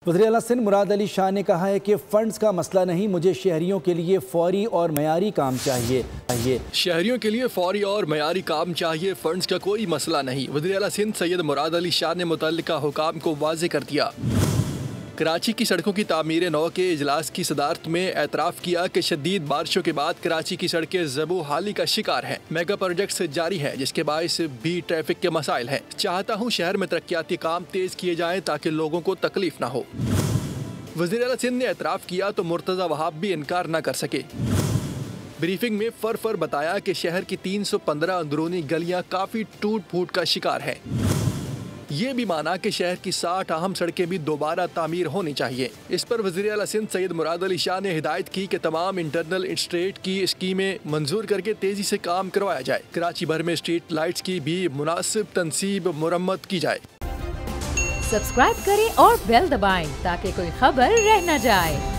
वज़ीर आला सिंध मुराद अली शाह ने कहा है कि फंड्स का मसला नहीं, मुझे शहरियों के लिए फौरी और मयारी काम चाहिए। शहरियों के लिए फौरी और मयारी काम चाहिए, फंड्स का कोई मसला नहीं। वज़ीर आला सिंध सैयद मुराद अली शाह ने मुतल्लिका हुकाम को वाज़ेह कर दिया। कराची की सड़कों की तामीर नौ के इजलास की सदारत में एतराफ़ किया कि शदीद बारिशों के बाद कराची की सड़कें ज़बो हाली का शिकार हैं। मेगा प्रोजेक्ट्स जारी हैं जिसके बायस भी ट्रैफिक के मसाइल हैं। चाहता हूँ शहर में तरक्याती काम तेज़ किए जाएँ ताकि लोगों को तकलीफ ना हो। वज़ीर आला सिंध ने एतराफ़ किया तो मुर्तज़ा वहाब भी इनकार न कर सके। ब्रीफिंग में फर बताया कि शहर की 315 अंदरूनी गलियाँ काफ़ी टूट फूट का शिकार हैं। ये भी माना कि शहर की 60 अहम सड़कें भी दोबारा तामीर होनी चाहिए। इस पर वज़ीर आला सिंध सैयद मुराद अली शाह ने हिदायत की कि तमाम इंटरनल स्ट्रीट की स्कीमें मंजूर करके तेजी से काम करवाया जाए। कराची भर में स्ट्रीट लाइट्स की भी मुनासिब तनसीब मुरम्मत की जाए। सब्सक्राइब करें और बेल दबाएं ताकि कोई खबर रह न जाए।